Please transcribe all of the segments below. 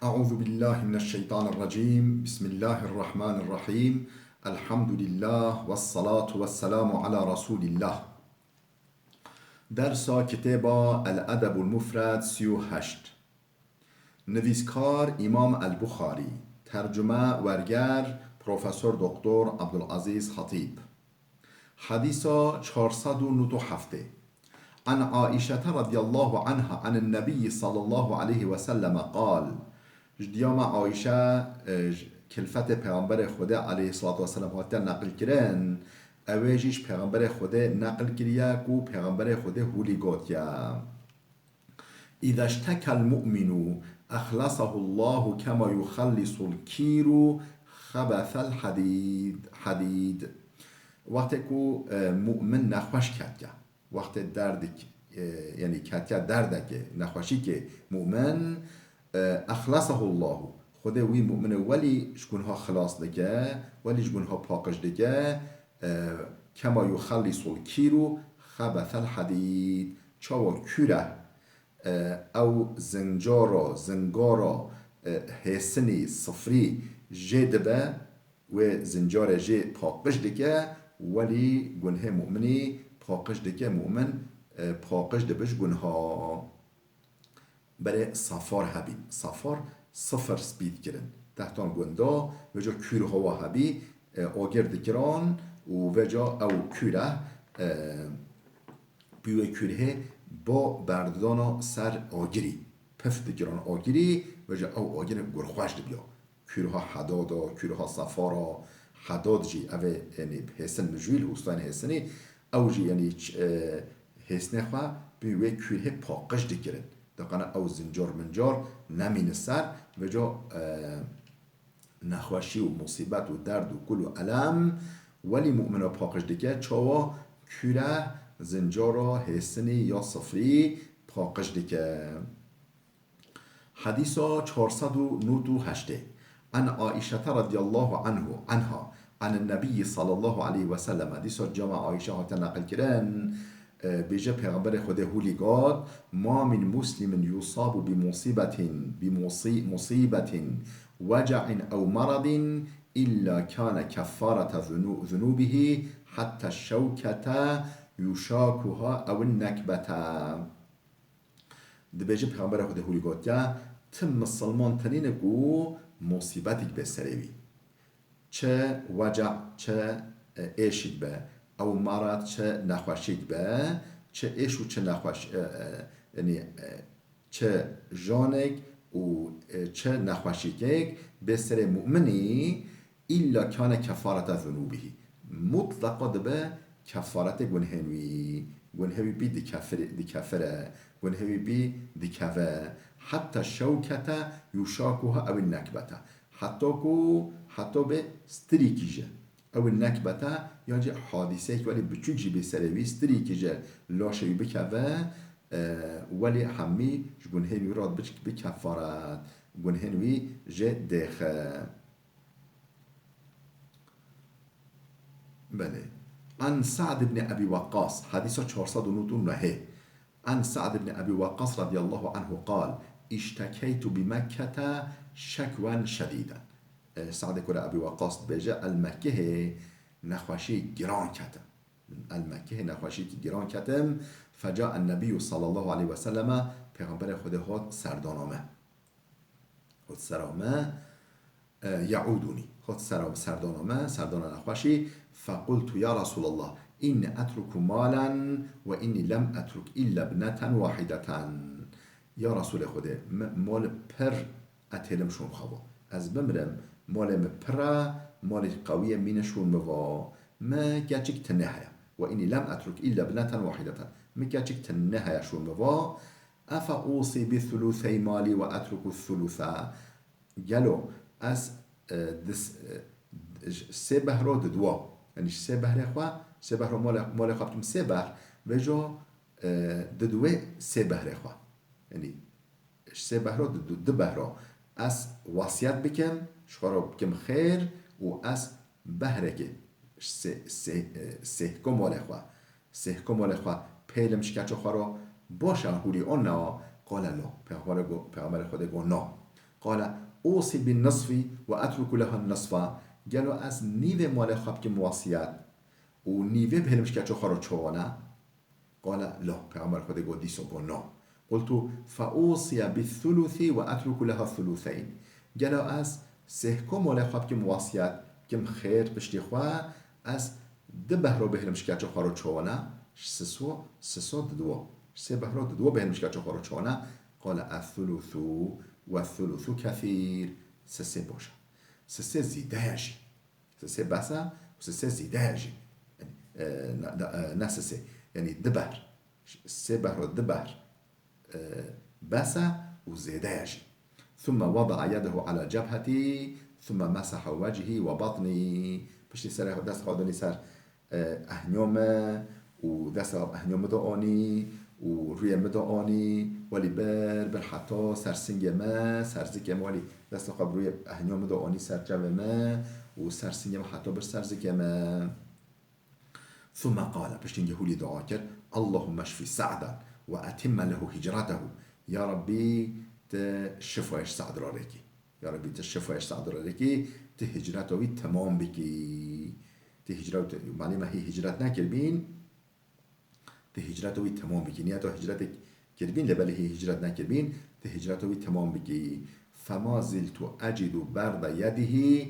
أعوذ بالله من الشيطان الرجيم بسم الله الرحمن الرحيم الحمد لله والصلاة والسلام على رسول الله. درس کتاب الادب المفرد 38. نویسکار امام البخاری، ترجمه ورگر پروفسور دکتر عبدالعزیز خطیب. حدیث 497 عن عائشة رضي الله عنها عن النبي صلى الله عليه وسلم قال: جدیام عایشه کلفت پیغمبر خدا علیه الصلاة والسلام هاته نقل کرن، اویجیش پیغمبر خدا نقل کریه کو پیغمبر خدا هولی گوتیا: اذا اشتكى المؤمن اخلصه الله كما يخلص الكير خبث الحديد. وقتی کو مؤمن نخوش کتیا، وقت درد یعنی کتیا درد که نخوشی که مؤمن اخلصه الله، خود وی مؤمن ولی شکونها خلاص دگه ولی شکونها پاکش دگه، کما یخلص الکیر خبث الحدید، چاو کوره او زنگارا حسنی صفری جدبه و زنجار جه پاکش دگه ولی گنه مؤمنی پاکش دگه مؤمن پاکش دبش گنها. برای صفار هبی، صفار صفر سپید کرن تحتان گندا و جا کور هوا هبی آگرد کران و جا او کوره بیوه کوره با بردان سر آگری پفت کران آگری و جا او آگر گرخوشت بیا کورها حدادا کورها صفارا حداد جی اوه یعنی حسن مجویل اوستان حسنی او جی یعنی حسنه خواه بیوه کوره پاقش دکرن دقیقا او زنجار منجار نمین سر و جا نخوشی و مصیبت و درد و کل و علم ولی مؤمن و پاکش دیگه چاوا کوره زنجارا حسنی یا صفری پاکش دیگه. حدیثا 498 عن عائشة رضی الله عنها عن النبي صلى الله عليه وسلم. حدیثا جمع عائشه ها تنقل کرن بیجه پیغمبر خود هولی گاد: ما من مسلم یصاب بمصیبت وجع او مرض الا كان كفارة ذنوبه حتى الشوكة يشاكها او النكبة. بیجه پیغمبر خود هولی گاد که تم مسلمان تنین گو مصیبتی بسروی، چه وجع چه ایشید به او مرض چه نخوشید به، چه ایش و چه نخوش یعنی چه جانک و چه نخوشیک به سر مؤمنی الا کان کفارت ذنوبه، مطلقا به کفارت گنهوی بی دی گنهوی بی دی کفه حتی شوکت یوشاکوها او النکبته، حتی به ستریکیجه او النکبته یعنی حادثه ولی بچوک جی بسروی ستریکیجه لاشوی بکوه ولی همی گنهوی راد بکفارت گنهوی جه دخه. بله. عن سعد بن ابي وقاص حديث 499 عن سعد بن ابي وقاص رضي الله عنه قال: اشتكيت بمكة شكوى شديدا. سعد كره ابي وقاص بجا المكه نخوشي جران كتم، المكه نخوشي جران كتم، فجاء النبي صلى الله عليه وسلم پیغمبر خدا هات سردانامه يعودني هات سردانامه سردان نخوشي، فقلت يا رسول الله إن أترك مالا وإني لم أترك إلا ابنة واحدة. يا رسول خدا مال پر اتلم شون خواه از بمرم مال پره مال قویه مینشون موا ما گچک تنهایا و اینی لم اترک الا ابنة واحدة ما گچک تنهایا شون موا افا اوصي بثلثي مالي و اترك الثلثا. گلو از سه بهرو دوا یعنی سه بهره خواه سه بهرو مال خواه بتم سه بهر و جا ددوه سه بهره خواه یعنی سه بهرو دو بهرو از وصیت بکم شخارا بکم خیر و از بهره که سه کمال خواه پیلم شکچو خارا باشه هولی آن نا قال لا پیغمبر خود گو نا قال اوصي بالنصف و اترك لها النصف. گلو از نیو مال خواب که مواسیت و نیوه بهلمش که چه خارو چوانه. قال لا، پیغمبر خدا گفت دیسو گو نه. قلت فاوصي بالثلث و اترك لها الثلثين. گلو از سهکو مال خواب که مواسیت کم خیر پشتی خواه از ده بهرو بهلمش که چه خارو چوانه. سسو دو سه بهرو دو بهلمش که چه خارو چوانه. قال الثلث و الثلث كثير. سه باشه، سه زیده یجی، سه بسه و سه زیده یجی. نه سه یعنی دبر، سه بهر و دبر بسه و زیده یجی. ثم وضع يده على جبهتي ثم مسح وجهي وبطني. پشتی سر دست خادنی سر اهنیومه و دست اهنیومه دو آنی و روی مدعانی ولی بر حتی سرسنگ ما سرزک ما ولی دست خواب روی اهنیا مدعانی سرجو ما و سرسنگ ما حتی بر سرزک ما. ثم قال پشتین هولی دعا کرد اللهم اشفی سعدا و اتم له هجرته. یا ربی شفایش سعد را رکی، یا ربی شفایش سعد را رکی، هجرتوی تمام بکی. هجرت معنی ما هی هجرت نکردین، ده هجرت وی تمام بگی. نیا تو هجرت کردین لبله هجرت نکردین، ده هجرت وی تمام بگی. فما زلت اجد برد یده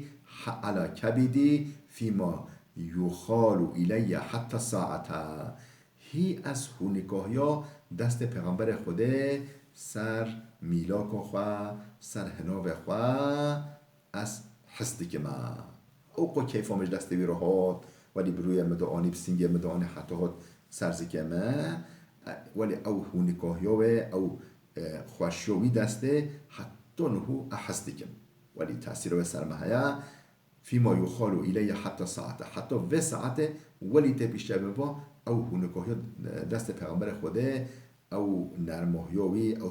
على کبدی فيما یخال الی حتی ساعته. هی از هونگاهیا دست پیغمبر خوده سر میلاک خواه سر هناو خواه از حسدی که ما اوقا کیفامش دسته وی رو هات ولی بروی مدعانی بسینگ مدعانی حتی هات سرزی ما ولی او هونگاهیا او خوشیوی دسته حتی نهو احسدی کم ولی تأثیر و سرمهیا فيما يخال إليه حتى ساعته، حتى و ساعته ولی تبیشتر با او هونگاهیا دست پیغمبر خوده او نرماهیاوی او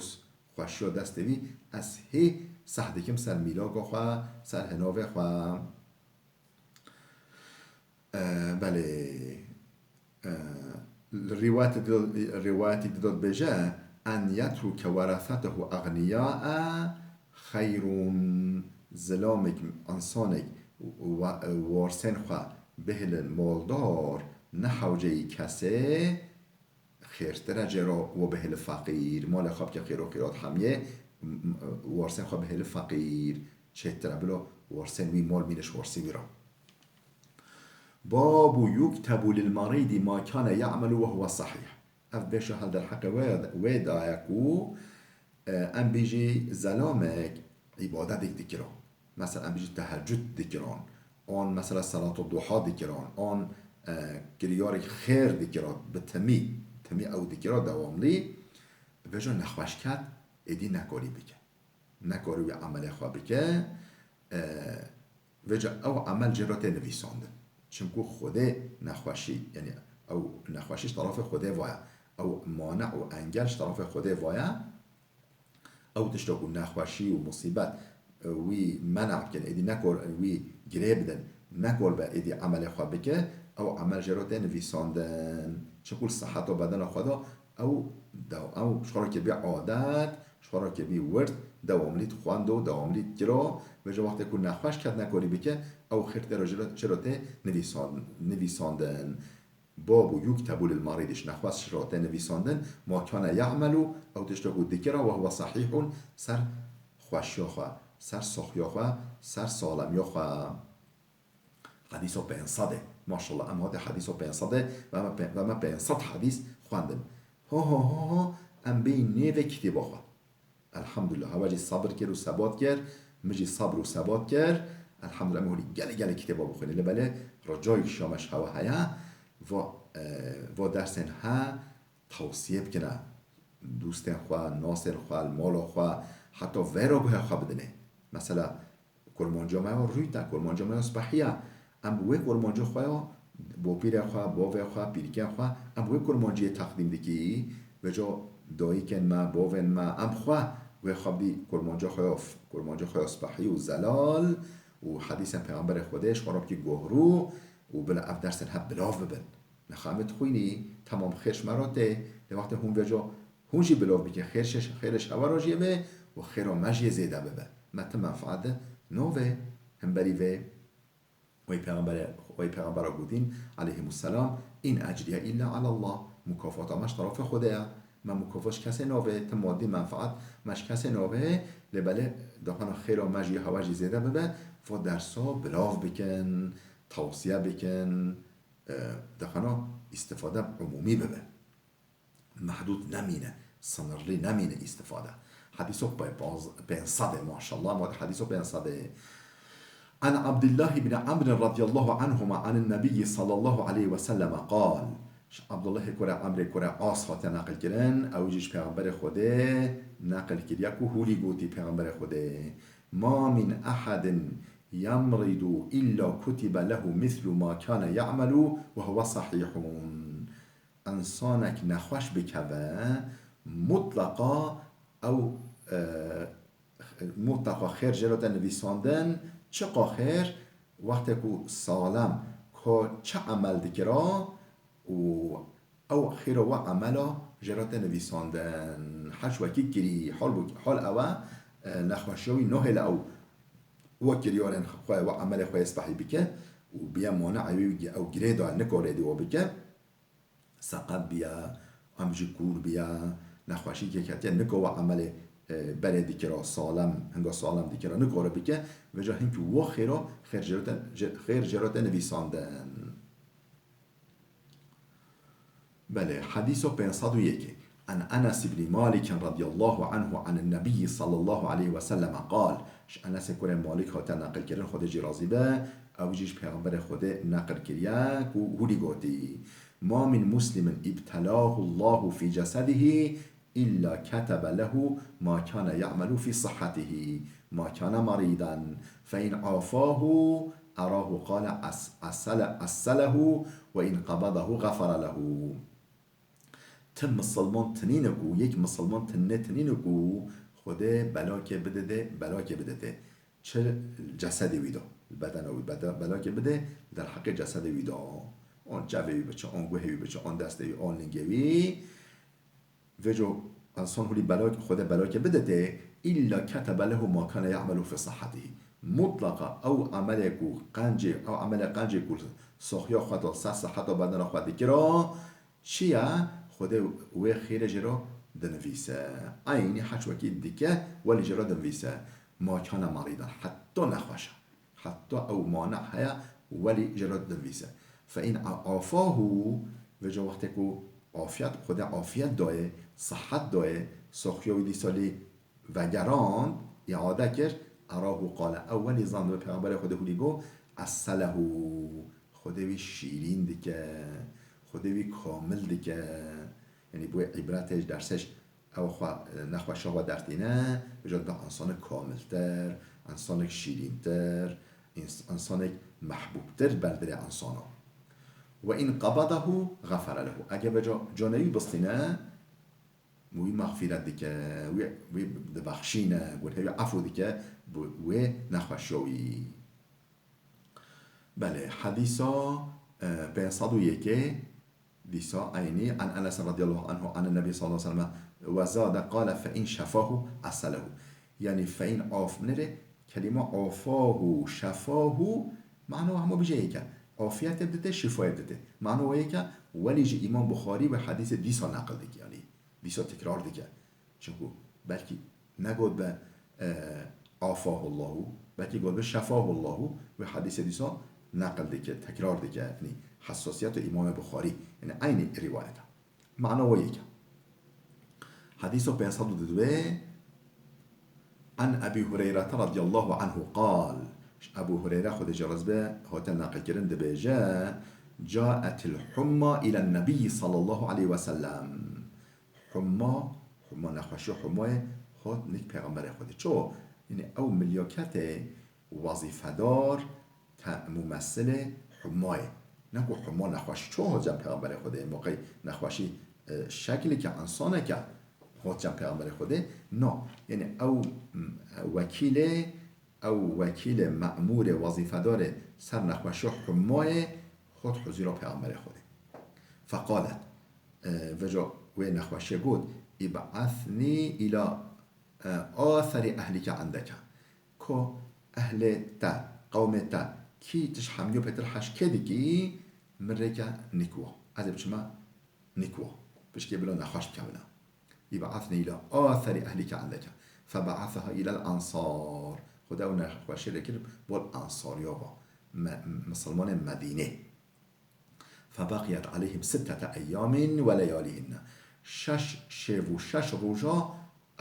خوشیا دستوی از هی سحدکم سر میلاگا خواه سر هناوه خواه. بله روایتی داد بجه ان یترک ورثته اغنیاء خیرون. زلامک انسانک وارسن خواه بهل مالدار نحوجه کسه خیرتر جرا و بهل فقیر. مال خواب که خیر و خیرات همیه وارسن خواه بهل فقیر چهتره بلا وارسن وی مال مینش وارسی ویرا. باب يكتب للمريض ما كان يعمل وهو صحيح. اف بيشو هل در حق ويد آيكو ام بيجي زلامك عبادت دكران، مثلا ام بيجي تهجد دكران، آن مثلا صلاة الضحى دكران، آن كريارك خير دكران بتمي او دكران دوام لي بيجو نخوش كد ادي نكاري بك نكاري عمل خواه بك وجه او عمل جرات نویسانده چونکو خوده نخوشی یعنی او نخوشیش طرف خوده وایا او مانع و انگلش طرف خوده وایا او تشتاکو نخوشی و مصیبت وی منع کن ایدی نکر وی گره بدن نکر با ایدی عمل خواه بکه او عمل جرات نویساندن چونکو صحت و بدن خدا او شخورا که بی عادت شخورا که بی ورد دواملیت خواند و دواملیت گرا وجه وقتی که نخوش کرد نکاری بکه او خیرت را جراته نویساندن. باب یکتب للمريض نخوش جراته نویساندن ما کان یعملو او تشتاکو دکرا و هو صحیح سر خوشیا خواه سر سخیا خواه سر سالمیا خواه. حدیث 500 ماشاءالله اما هاته حدیث 500 و ما 500 حدیث خواندن ها ام بی نیو کتیبا خواه الحمدلله هواجی صبر کرد و ثبات کرد مجی صبر و ثبات کرد الحمدلله مهولی گله کتابا بخونی لبله رجای شامش هوا هیا و درسن ها توصیه بکنه دوستن خواه ناصر خواه مالا خواه حتی ویرا گوه خواه بدنه مثلا کرمانجا ما روی تا کرمانجا ما صبحیه ام بوی کرمانجا خواه با پیر خواه باوه خواه پیرکن خواه ام بوی کرمانجی تقدیم دکی و جا دایی کن ما باون ما ام خواه و خواب دی کرمانجا خواه صبحی و زلال و حدیث پیغمبر خودش خراب که گهرو و بلا اف درسن ها بلاو ببن نخامت خوینی تمام خیرش مراته ده وقت هون وجا هونجی بلاو بکن خیرش هوا راجیه به و خیرا مجی زیده ببن مت منفعت نوه هم بری و پیغمبر گوتین علیه السلام این اجریه الا علی الله، مکافات مش طرف خوده، ما مکافاش کسی نوه تمادی منفعت مش کسی نوه لبله دهان خیر و مجی هواجی زیده ببه و درسا بلاو بکن، توصیه بکن، دهانا استفاده عمومی ببه، محدود نمینه، سنرلی نمینه استفاده. حدیثو بین صده ماشاءالله، ما حدیثو بین صده. عن عبد الله بن عمرو رضي الله عنهما عن النبي صلى الله عليه وسلم قال، عبد الله كره عمرو كره عاص هات نقل کردن او جيش پیغمبر خوده نقل کرد کو هولی گوتی پیغمبر خوده ما من احد يمرض الا كتب له مثل ما كان يعمل وهو صحيح. انسانك نخوش بكوه مطلقا او مطلقا خیر جلوت نویساندن چه خیر وقتی که سالم که چه عمل دکرا و او خیر و عملا جلوت نویساندن حش وکی کری حال اوه نخوشیوی نهل او وکریان خواه و عمل خواه اسبحی بکه و بیا مانع او گره دار نکاره دیو بکه سقب بیا امجی کور بیا نخوشی که کتیه نکو و عمل بره دیکرا سالم هنگا سالم دیکرا نکاره بکه و جا هنگی و خیر جرات نویساندن. بله حدیث 501 عن انس بن مالك رضي الله عنه عن النبي صلى الله عليه وسلم قال، انس كره مالك هاتا نقل کردن خود جی راضی به او جیش پیغمبر خود نقل کریه که هولی گوتی ما من مسلم ابتلاه الله في جسده إلا كتب له ما كان يعمل في صحته ما كان مريضا فإن عافاه أراه قال أسله وإن قبضه غفر له. تم مسلمان تنینکو یک مسلمان تنینکو خوده بلا که بده چه جسدی ویدا بدن او بلا که بده در حق جسد ویدا آن جوی بچه آن گوهی بچه آن دسته آن لنگوی وجو انسان هولی خود بلا که بده الا كتب له ما كان يعمل في صحته مطلقا او عمل قنج کو سخیا خود صحت و بدن خود کرا چیه خود و خیر جرا دنویسه عینی حج وکی دیگه ولی جرا دنویسه ما كان مريضا حتی نخوشه حتی او مانع هیا ولی جرا دنویسه فإن عافاه و جا وقتی که خود عافیت داره صحت داره سخیوی دی سالی وگران اعاده کرد اراه قال اولی زن به پیغمبر خود هولی گو اصله خودوی شیرین دیگه خودوی کامل دیگه یعنی بوی عبرتش درسش او نخوشه و دردینه بجاد به انسان کاملتر انسان شیرینتر انسان محبوبتر بردر انسانا و این قبضه غفر له اگه به جانوی بستینه وی مغفرت دیگه وی بخشینه وی عفو دیگه وی نخوشوی. بله حدیثا 501 دیسا عینی عن انس رضی الله عنه عن النبي صلی الله علیه وسلم و زاد قال فإن شفاه اصله یعنی فإن عاف نره کلمه عافاه شفاه معنی همه بجایی که عافیت بدته شفای بدته معنی که ولی جه امام بخاری و حدیث دیسا نقل دیگه یعنی دیسا تکرار دیگه چونکو بلکه نگود به عافاه الله بلکه گود به شفاه الله و حدیث دیسا نقل دیگه تکرار دیگه یعنی حساسیت امام بخاری یعنی عین روایت معنی که حدیث 502 عن ابي هريره رضي الله عنه قال، ابو هريره خود جرز به هات نقل کردن دبیجه جاءت الحمى الى النبي صلى الله عليه وسلم حمى نخوشی حمى هات نیک پیغمبر خود چو یعنی او ملیاکت وظیفدار ممثل حمى نکو حمى نخوشی چو هات جمع پیغمبر خود موقع نخوشی شکلی که انسانه که هات جمع پیغمبر خود نه یعنی او وکیل مأمور وظیفدار سر نخوشی حمای خود حضور پیغمبر خوده فقالت وجا و نخوشی گود ابعثنی الى آثر اهلی که عندك کو اهل تا قوم تا کی تش حمیو پتر حش کدی کی مرکا نکوا از بچما نكوة باش كيبلو نخاش بكاملة يبعثني إلى آثر أهلك عندك فبعثها إلى الأنصار خداونا خواشي كده بول أنصار يابا مسلمان مدينة فبقيت عليهم 6 أيام ولياليهن شش شيف و شش روجا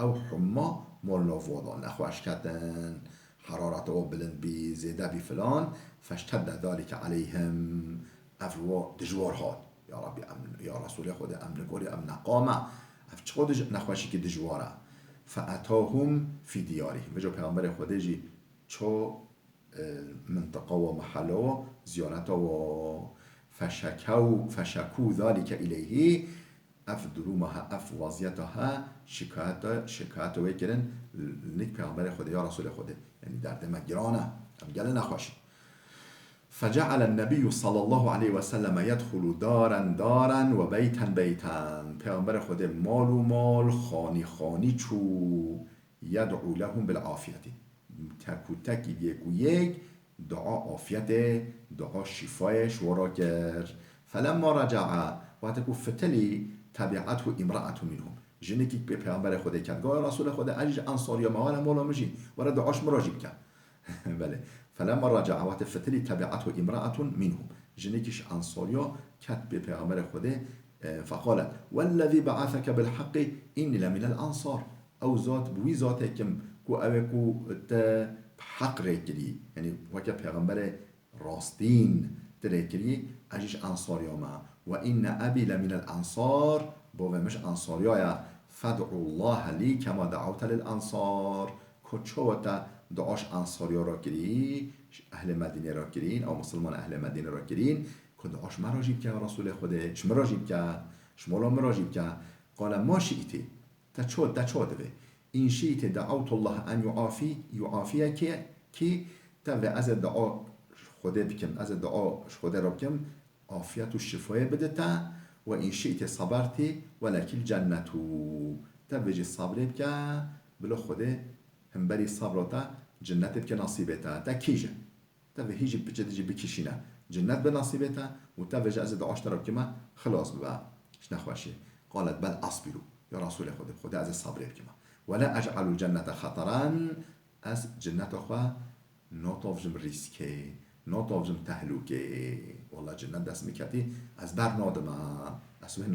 أو حما مولنا فوضا نخواش كدن حرارته بلند بي زيادة بفلان فاشتد ذلك عليهم أفوا دجوار هاد يا ربي امن يا رسول خدا امن گوری امن قامه اف چقدر نخواشی که دجواره فاتاهم في ديارهم وجو پیغمبر خدا جی چو منطقه و محله و زیارت و فشکو ذلك الیه اف درومها اف وضعیتها شکایت و کرن نیک پیغمبر خدا یا رسول خدا یعنی درد مگرانه ام گله نخواشی فجعل النبي صلى الله عليه وسلم يدخل دارا وبيتا بيتا پیغمبر خود مال و مال خانی چو يدعو لهم بالعافية تکو تک یک و یک دعا عافیت دعا شفایش ورا کرد فلما رجع وقتی فتلی تبعته امرأة منهم جنی که به پیغمبر خود کرد گاه رسول خود عجیج انصاری موال مولا مجی ورا دعاش مراجب کرد بله فلما رجع وتفتلي تبعته امرأة منهم جنيكش أنصاريا كتب بيغمبر خده فقالت والذي بعثك بالحق إني لمن الأنصار أو ذات بوي ذاتكم كو أوكو حق ريكري يعني وكا بيغمبر راستين تريكري أجيش أنصاريا ما وإن أبي لمن الأنصار بوه مش أنصاريا فادعوا الله لي كما دعوت للأنصار كوچوتا دعاش انصاریا را کردین اهل مدینه را کردین او مسلمان اهل مدینه را کردین که دعاش مراجب کرد رسول خدا چه مراجب کرد شمالا مراجب کرد قال ما شئتی تا چود این شئت دعوت الله ان یعافی کی تا و از دعا خدا بکم از دعا خدا را بکم عافیت و شفای بده تا و این شئت صبرتی ولکل جنتو تا وجه صبر بکن بلا خدا هم بری صبرتا جنت بك نصيبتها تا كيجا تا هيجي بجدي بكيشينا جنت بنصيبتها وتفج از دعاش ترى كما خلاص بقى ايش نخواشي قالت بل اصبروا يا رسول خدا از الصبر كما ولا اجعل الجنه خطرا از جنت اخوا نوتوفجم ريسكي نوتوفجم تهلوكي والله جنت دست میکردی از بر نادما اسمه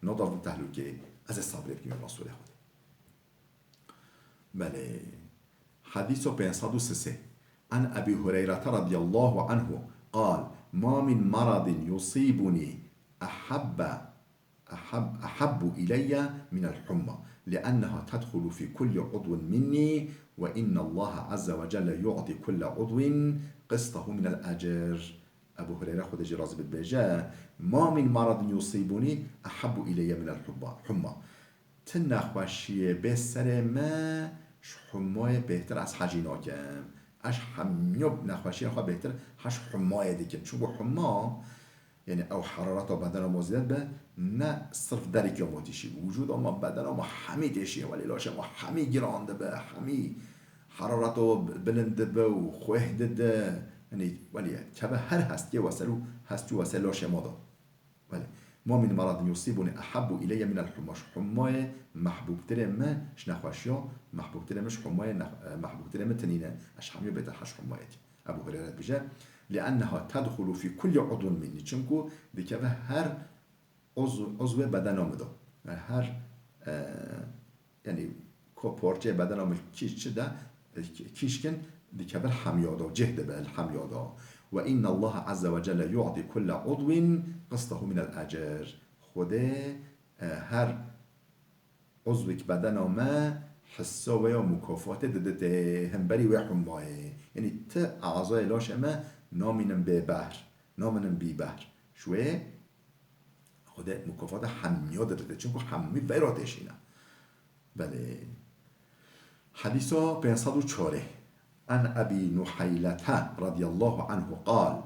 نوتوفجم تهلوكي از الصبر كما رسول خدا بله حديث 503 عن أبي هريرة رضي الله عنه قال ما من مرض يصيبني أحب إلي من الحمى لأنها تدخل في كل عضو مني وإن الله عز وجل يعطي كل عضو قسطه من الأجر أبو هريرة خود جراز بالبجاء ما من مرض يصيبني أحب إلي من الحمى تنخوشي بسر ما حمای بهتر از حجیناکم اش حمیوب نخوشی خواه بهتر هش حمای دیکم چون با حما یعنی او حرارت و بدن ما زیاد به نه صرف دریک یا موتیشی وجود اما بدن ما همی دیشی ولی لاشه ما همی گرانده به همی حرارت و بلند به و خواه ده یعنی ولی که به هر هستی وصلو هستی وصل لاشه ما دا ولی ما من مرض يصيبني أحب إلي من الحمى حماية محبوب ترى ما شنخواشيا محبوب ترى مش حماية محبوب ترى ما تنينة أش حمية بتحش حماية أبو هريرة بجا لأنها تدخل في كل عضو مني چونكو بكبه هر عضو بدنام دا هر يعني كوبورجة بدنام كيش ده كيشكن بكبه حميادا جهد به الحميادا وإن الله عز وجل يعطي كل عضو قسطه من الأجر خدا هر عضو که بدن ما حسا و یا مکافات داده هم بری و حماه یعنی تا اعضای لاش ما نامینم به بحر نامینم بی بحر شوه خدا مکافات حمیا داده چون که حمی بیراتشینه بله حدیثا 504 عن أبي نحيلة رضي الله عنه قال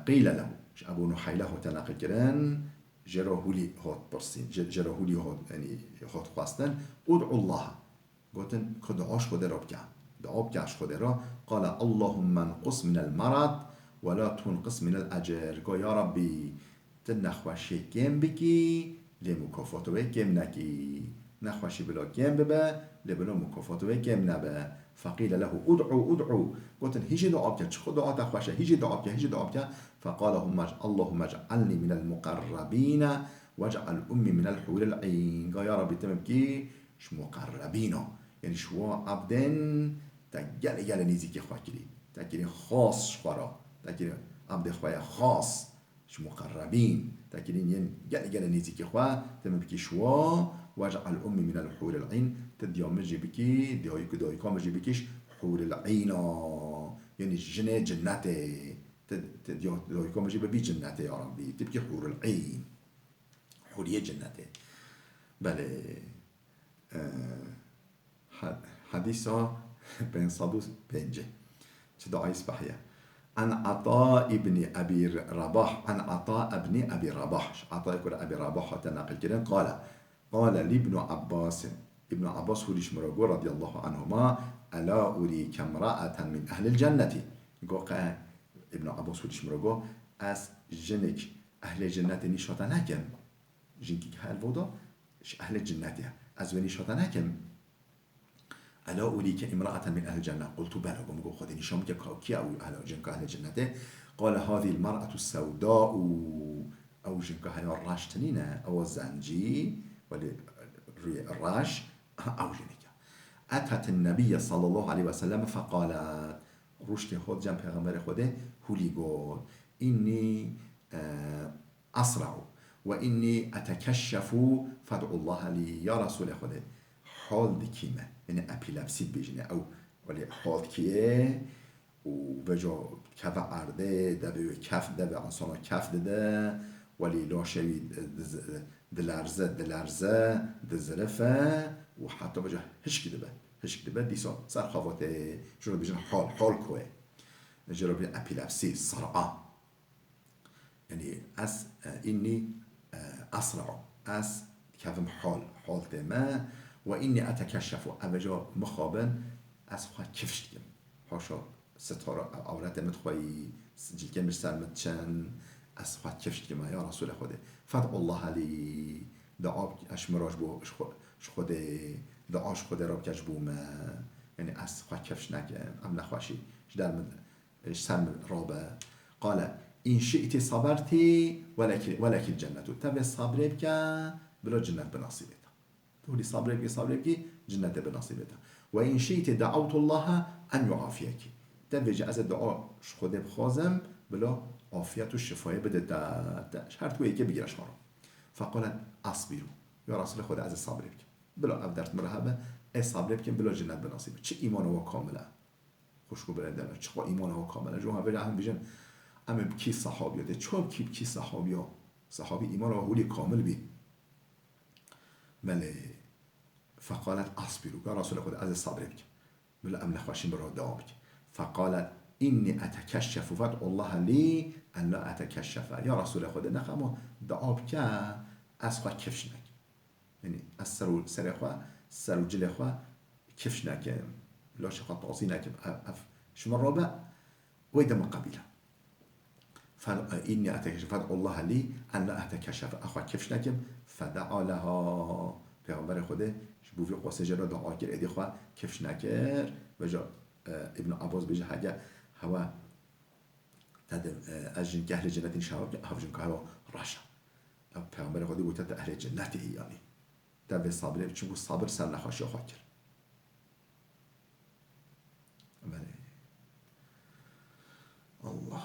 قيل له أبو نحيلة تناقل كران جراهولي هات برسين جراهولي هات يعني هات خواستن ادعو الله قلتن كدعاش خدا رب كان دعا بکش خود را. قال اللهم انقص من المرض ولا تنقص من الاجر. گو یا ربی ته نخوشی گم بکی لی مکافات و گم نکی، نخوشی بلا گم ببه لی بلا مکافات و گم نبه. فقیل له ادعو. گفتن هیچ دعا بکن، چه خود دعا تخوشه، هیچ دعا بکن. فقال اللهم اجعلني من المقربين واجعل امي من الحور العين. قال يا ربي تمام كي ش مقربين، يعني شو عبدن تجل نيزي خواكري تكري خاص شخرا، تكري عبد خوايا خاص ش مقربين، تكري جل نيزي خوا تمام كي شو واجعل امي من الحور العين. تديوم مجي بكي دايك مجي بكيش حور العين، يعني جنته دايك مجي ببي جنته يا ربي تبكي حور العين، حورية جنته. بله حديثا بين صدوس بينجي چه دعای صباحیه. عن عطاء ابن ابي رباح، عن عطاء ابن ابي رباح، عطاء يقول ابي رباح تناقل كده. قال لابن عباس، ابن عباس هو مرغو رضي الله عنهما الا اريك امرأة من اهل الجنة. قال ابن عباس هو مرغو از جنك اهل الجنة نشاطا نكم، جنك هالفوضا اهل الجنة از ونشاطا نكم. الا اوليك امرأة من اهل الجنة. قلت بلى. قم خذ نشام كي او اهل الجنة. قال هذه المرأة السوداء او جنك هاي الراشتنينة او الزنجي ولي الراش او جنك. اتت النبي صلى الله عليه وسلم فقالت، رشد خود جنب پیغمبر خوده هولی گفت اینی اسرع و اینی اتکشف فدع الله لی. یا رسول خوده حال دکیمه، یعنی اپیلپسی بیجنه او ولی حال کیه و بجا کف عرده دبه کف دبه انسانا کف دده ولی لاشوی دلرزه دزرفه و حتی بجا هشکی دبه دیسا سر خواته جرا بیجن حال کوه جرا بیجن اپیلپسی صرعه، یعنی از اینی اسرع از کفم حال تمه و اینی اتکشف و اوجا مخابن از خواه کفش دیم هاشا ستاره عورت متخوایی جلکه مرسر متشن از خواه کفش دیم یا رسول خوده فدع الله لی دعا اشمراج بو خود دعاش خود را بکش بومه، یعنی از خواه کفش نکن ام نخواشی در سرم رابه. قال این شئتی صبرتی ولکی الجنة. تبه صبر بکن بلا جنت بنصیبت، تقولي صبر بكي جنة بنصيبتها. وإن شئت دعوت الله أن يعافيك. تبجي از دعا خود بخوازم بلا عافية الشفاء بده شرط ويكي بگیرش خارم. فقالت اصبروا يا رسول خود از صبر بك بلا افدرت مرحبا ای صبر بك بلا جنت بنصيبت. چه ایمان هو کامله خوشگو برندم چه ایمان هو کامله جو هم هم بیجن اما بکی صحابیاته چون کی صحابی ایمان هو هولی کامل بی. بله فقالت اصبروا يا رسول خود از صبر بك بلا ام نخواشين برا دعا بك. فقالت اینی اتکشف فدع الله لی ان لا اتکشف. یا رسول خود نخمو دعا بك از خواه کفش نک، یعنی از سر خواه سر و جل خواه کفش نکم لا شخواه تعصی نکم شما رابع ويدا من قبيله. فإني أتكشف فدع الله لي أن لا أتكشف أخوة كفش نكم. فدعا لها پیغمبر خوده بوفی قوسه جرا دعا کرد ادی خواه کفش نکر بجا ابن عباس بجا حاجه هوا تد از جن که اهل جنت شباب هوا جن که هوا راشا پیغمبر خوده بود تا اهل جنت یعنی در صبر چون صبر سر نخواشی خواه کرد. الله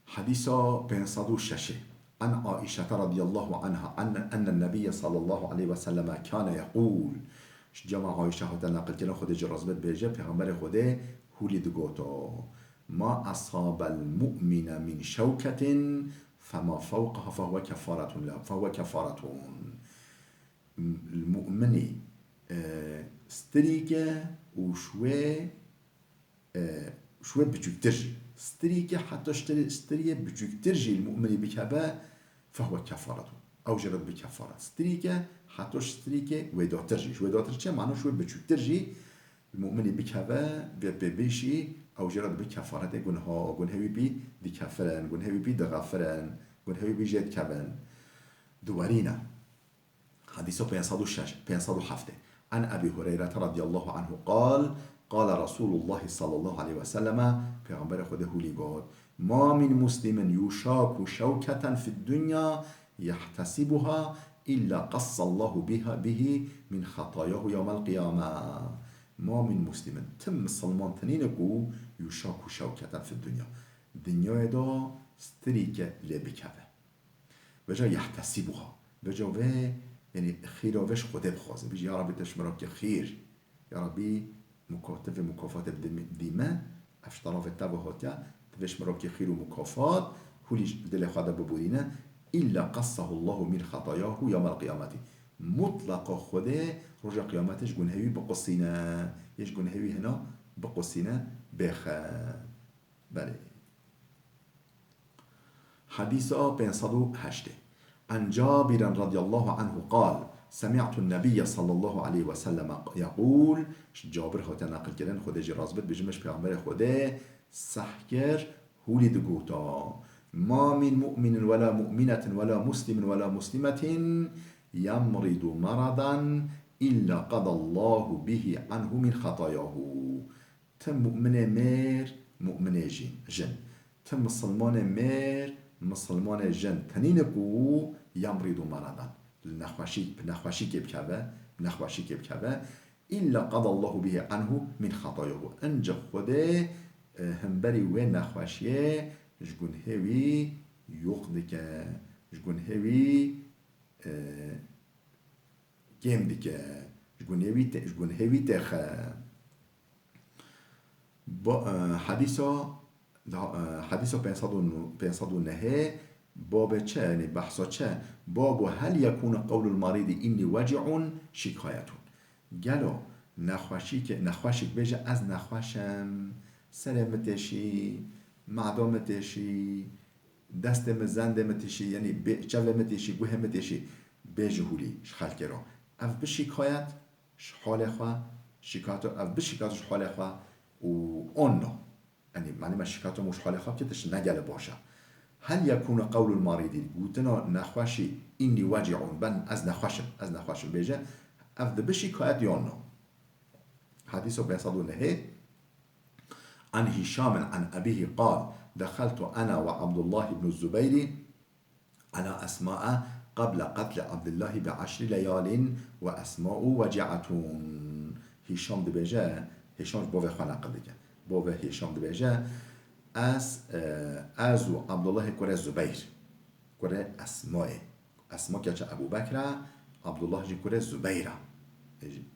حديثا بين صدو الشاشة. عن عائشة رضي الله عنها أن النبي صلى الله عليه وسلم كان يقول جمع عائشة هذا نقل كنا خود جرازبت بيجي پیغمبر خوده هولي دقوتو ما أصاب المؤمن من شوكة فما فوقها فهو كفارة له فهو كفارة. المؤمن ستريكه وشوي بجوكتر ستريكه حتى ستريه بجوكتر جي المؤمن بكبا فهو كفارة او جرد بكفارة ستريكة حتى ستريكة وداتر جيش وداتر چه معنى شوي بچوكتر جي المؤمن بكفا ببيشي او جرد بكفارة گنها گنهوي بي دي كفرن گنهوي بي دغفرن گنهوي بي جد كفن دوارينا حديث 507 عن أبي هريرة رضي الله عنه قال قال رسول الله صلى الله عليه وسلم پیغمبر خود هولی گفت ما من مسلم يشاك شوكة في الدنيا يحتسبها إلا قص الله به من خطاياه يوم القيامة ما من مسلم تم سلمان تنينكو يشاك شوكة في الدنيا دنيا دا ستريك لبكبه وجا يحتسبها وجا يعني خير وش خده بخوازه بيجي يا ربي تشمرك خير يا ربي مكافات ديما افشتراف التبهاتيا تشمرك خير ومكافات هوليش دل خدا ببورينا إلا قصه الله من خطاياه يوم القيامة مطلق خده رجع قيامتش جنهوي بقصينا يش جنهوي هنا بقصينا بله حديث 508 عن جابر رضي الله عنه قال سمعت النبي صلى الله عليه وسلم يقول جابر هاته نقل کردن خود جرازبت بجمش پیغمبر خوده سحکر هولی دگوتا ما من مؤمن ولا مؤمنة ولا مسلم ولا مسلمة يمرض مرضا إلا قضى الله به عنه من خطاياه تم مؤمن مير مؤمن جن تم مسلمان مير مسلمان جن تنينكو يمرض مرضا نخوشی که بکبه إلا قضى الله به عنه من خطاياه انجا خوده همبری و نخوشیه جگون هوی یخدکه جگون هوی گم دکه جگون هوی تخه حدیث 509 باب چه یعنی بحثا چه باب هل يكون قول المريض إني وجع شکایتون گلو نخوشی بجه از نخوشم سرمتشی معدامتشی دستم زندمتشی یعنی چومتشی گوهمتشی بجه هولی خلق را اف بشکایت حال خواه شکایت اف بشکایت حال خواه و اون یعنی معنی ما شکایت مش حال خواه که تش نگل باشه هل يكون قول المريض قوتنا نخوشي إني وجع بن از نخوشم بيجا أفضل بشكاية يونا حديث بيصدونه عن هشام عن أبيه قال دخلت أنا وعبد الله بن الزبير على أسماء قبل قتل عبد الله ب10 ليال وأسماء وجعتون هشام دي بيجا هشام بوه خانه قدقه بوه هشام دي بيجا از عبدالله کره زبیر کره اسما که ابو بکر عبدالله جی کره زبیره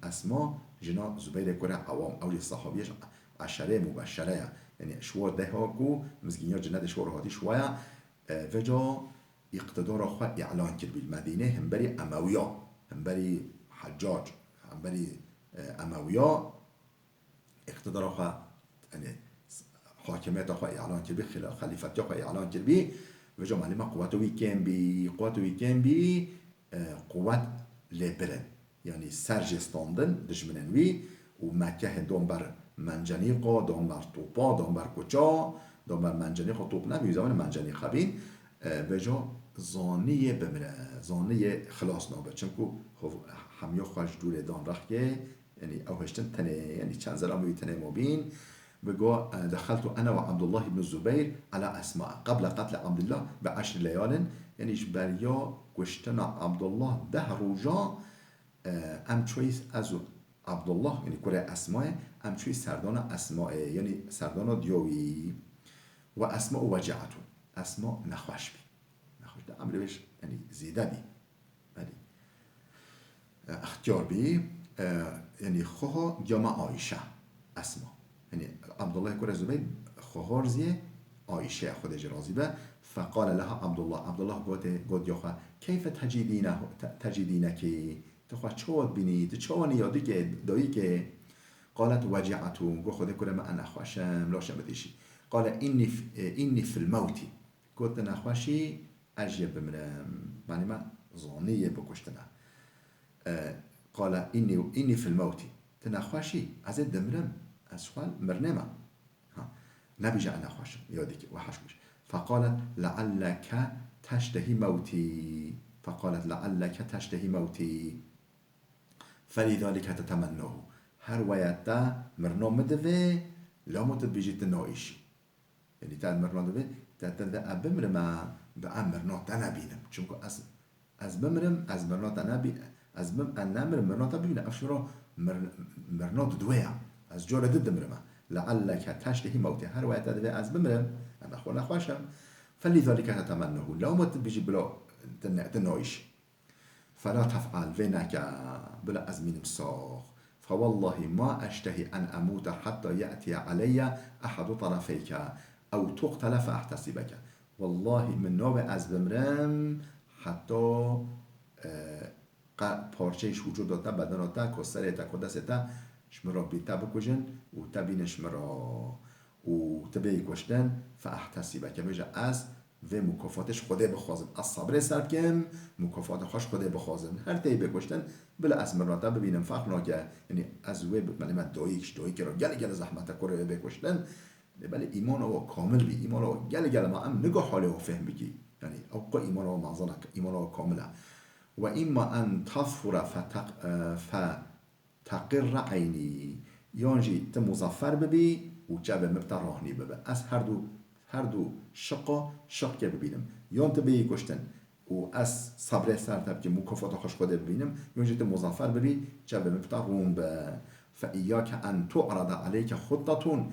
اسما جنا زبیر کره عوام اولی صحابیش عشره مبشره یعنی شوار ده ها کو مزگینیا جنت شوار هاتی شویا و جا اقتدار خواه اعلان کرد بالمدینه هم بری امویا هم بری حجاج هم بری امویا اقتدار خواه یعنی حاکمیت خواه اعلان کرد بی خلیفتی خواه اعلان کرد بی و جا معلومه قوت ویکن بی قوت لبرن یعنی سرجستاندن دجمنن وی و مکه دون بر منجنیقا دون بر توپا دون بر کچا دون بر منجنیقا توپ نبی زمان منجنیقا بین و جا زانیه بمره زانیه خلاص نابه چونکو همیا خوش دوره دان رخ که یعنی اوهشتن تنه یعنی چند زلامی تنه مبین بقى دخلت أنا وعبد الله بن الزبير على أسماء قبل قتل عبد الله ب10 ليال يعني إجباريا قشتنا عبد الله ده رجا أم شويس أزو عبد الله يعني كره أسماء أم شويس سردان أسماء يعني سردان ديوي وأسماء وجعته أسماء نخوش بي ده أمر بيش يعني زيادة بي اختيار بي يعني خوها جامع عائشة أسماء يعني عبد الله كره زبير خهارزيه عائشة خودش راضي به فقال لها عبد الله قلت يا خوا كيف تجدينك تخوا چود بینی چوانی یادی که دایی که قالت وجعتو گو خود كره ما انا خواشم لاشم بديشي قال اني في الموت قلت انا خواشي اجيب بمرم يعني ما ظنية بكشتنا. قال إني في الموت تنخوشي أزيد دمرم أسفل مرنما نبيجا أنا خوش يوديك وحشمش. فقالت لعلك تشتهي موتي فلذلك تتمناه. هر ويتا مرنو مدفي لا مت بيجي تنويش يعني تا مرنو دفي تا أبمرما بأمرنو تنابينم چونكو از بمرم از مرنو تنابي از بم أنامر مرنو تبينم أفشرو مرنو دويا از جور ضد مرما لعلك تشتهي موتي هر ويتا دفي از بمرم أنا أخونا خوشم فلذلك تتمناه لا مت بيجي بلا تنويش فلا تفعل وينك بلا أزمين مساخ فوالله ما أشتهي أن أموت حتى يأتي علي أحد طرفيك أو تقتل فأحتسبك. والله من نوع از بمرم حتى پارچهش وجود داتا بدن تا کسره تا کدسه تا شمرا بیتا بکشن و تبین شمرا و تبی کشتن فأحتسبك بجا از و مکافاتش خدا بخوازم از صبر سر کم مکافات خوش خدا بخوازم هر تی بکشتن بلا از مرات ببینم فقط ناکه یعنی از و من دایی که را گل زحمت کره بکشتن بله ایمان او کامل بی ایمان او گل ما ام نگاه حاله و فهم بگی یعنی اوقا ایمان او معظنه ایمان او کامله و اما ان تظفر فتقر عینی یانجی تمظفر ببی و جب مبتر راهنی ببه از هر دو شق که ببینم یا تبی کشتن و از صبر سر که مکافات خوش خود ببینم یا جت مظفر ببی جب مبتر روم به فإياك أن تعرض عليك خطة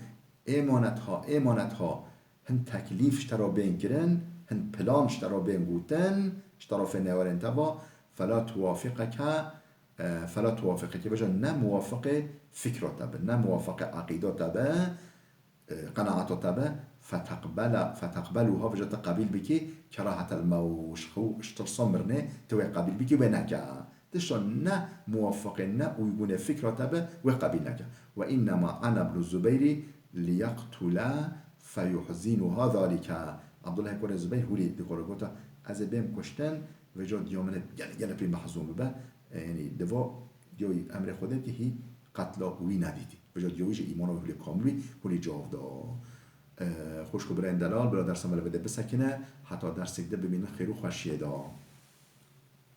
ایمانتها هن تکلیف اشترا بین گرن هن پلان اشترا بین گوتن اشترا فی نوارن تبا فلا توافقك بجا نه موافق فکرات تبا نه موافق عقیدات تبا قناعات تبا فتقبلوها بجا تقبل بکی کراهت الموش خو اشتر صمرنه توی قبل بکی و نکه دشتان نه موافق نه ويقول فكرة تبا وقبل نكه وإنما أنا ابن الزبير ليقتل فيحزنها ذلك. عبدالله كور الزبير هولي دكور قلتا از بهم کشتن و جا دیامنه گل پی محزون ببه یعنی دوا دیوی امر خوده که هی قتل هوی ندیدی و جا دیویش ایمان و هولی کاملی هولی جاو دا خوشکو برای دلال برای درس عمل بده بسکنه حتی درس ده ببینه خیرو خوشیه دا